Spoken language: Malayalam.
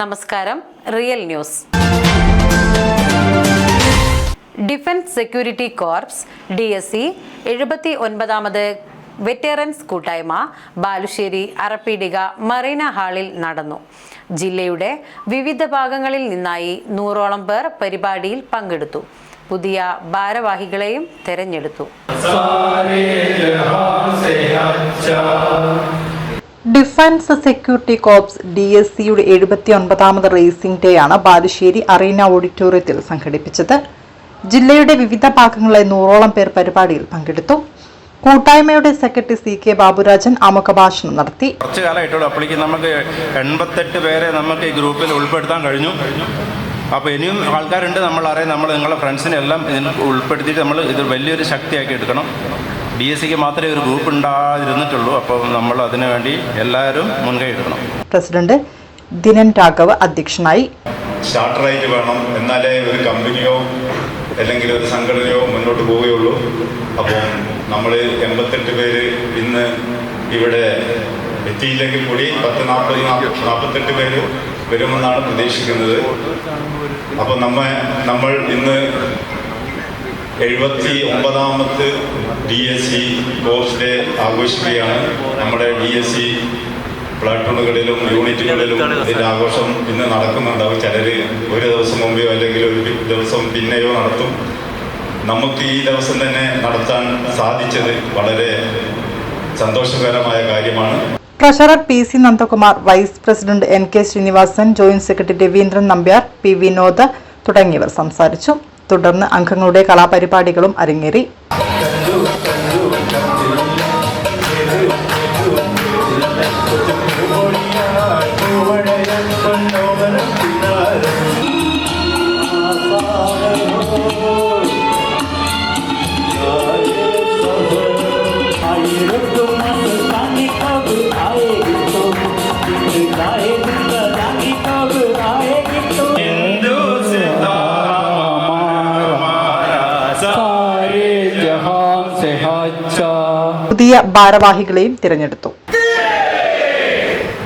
നമസ്കാരം, real news. Defence security corps DSC 79ാമത് വെറ്ററൻസ് കൂട്ടായ്മ ബാലുശ്ശേരി അറപ്പീടിക മറീന ഹാളിൽ നടന്നു. ജില്ലയുടെ വിവിധ ഭാഗങ്ങളിൽ നിന്നായി 100ഓളം പേർ പരിപാടിയിൽ പങ്കെടുത്തു. പുതിയ ഭാരവാഹികളെയും തെരഞ്ഞെടുത്തു. ഡിഫൻസ് സെക്യൂരിറ്റി കോർപ്സ് DSCയുടെ 79ാമത് റേസിംഗ് ഡേ ആണ് ബാലുശ്ശേരി അറീന ഓഡിറ്റോറിയത്തിൽ സംഘടിപ്പിച്ചത്. ജില്ലയുടെ വിവിധ ഭാഗങ്ങളിലെ 100ഓളം പേർ പരിപാടിയിൽ പങ്കെടുത്തു. കൂട്ടായ്മയുടെ സെക്രട്ടറി CK ബാബുരാജൻ ആമുഖഭാഷണം നടത്തി. കുറച്ചു കാലമായിട്ടുള്ള അപ്പോഴേക്ക് നമുക്ക് 88 പേരെ നമുക്ക് ഈ ഗ്രൂപ്പിൽ ഉൾപ്പെടുത്താൻ കഴിഞ്ഞു. അപ്പോൾ ഇനിയും ആൾക്കാരുണ്ട്, നമ്മളറിയാം. നമ്മൾ നിങ്ങളുടെ ഫ്രണ്ട്സിനെ എല്ലാം ഇതിൽ ഉൾപ്പെടുത്തിയിട്ട് നമ്മൾ ഇത് വലിയൊരു ശക്തിയാക്കി എടുക്കണം. DSCക്ക് മാത്രമേ ഒരു ഗ്രൂപ്പ് ഉണ്ടായിരുന്നിട്ടുള്ളൂ. അപ്പോൾ നമ്മൾ അതിനു വേണ്ടി എല്ലാവരും മുൻകൈ എടുക്കണം. പ്രസിഡന്റ് ദിനൻ രാഘവ് അധ്യക്ഷനായി. സ്റ്റാർട്ടറായിട്ട് വേണം, എന്നാലേ ഒരു കമ്പനിയോ അല്ലെങ്കിൽ ഒരു സംഘടനയോ മുന്നോട്ട് പോവുകയുള്ളൂ. അപ്പോൾ നമ്മൾ 88 പേര് ഇന്ന് ഇവിടെ എത്തിയില്ലെങ്കിൽ കൂടി 40-48 പേര് വരുമെന്നാണ് പ്രതീക്ഷിക്കുന്നത്. അപ്പോൾ നമ്മൾ ഇന്ന് 79ാമത്തെ DSC കോർപ്സ് ഡേ ആഘോഷിക്കുകയാണ്. നമ്മുടെ DSC പ്ലാറ്റൂണുകളിലും യൂണിറ്റുകളിലും ഇതിൻ്റെ ആഘോഷം ഇന്ന് നടക്കുന്നുണ്ടാവും. ചിലർ ഒരു ദിവസം മുമ്പെയോ അല്ലെങ്കിൽ ഒരു ദിവസം പിന്നെയോ നടത്തും. നമുക്ക് ഈ ദിവസം തന്നെ നടത്താൻ സാധിച്ചത് വളരെ സന്തോഷകരമായ കാര്യമാണ്. Treasurer PC Nandakumar, vice president NK Srinivasan, joint secretary Raveendran Nambiar, P Vinod തുടങ്ങിയവർ സംസാരിച്ചു. തുടർന്ന് അംഗങ്ങളുടെ കലാപരിപാടികളും അരങ്ങേറി. പുതിയ ഭാരവാഹികളെയും തിരഞ്ഞെടുത്തു.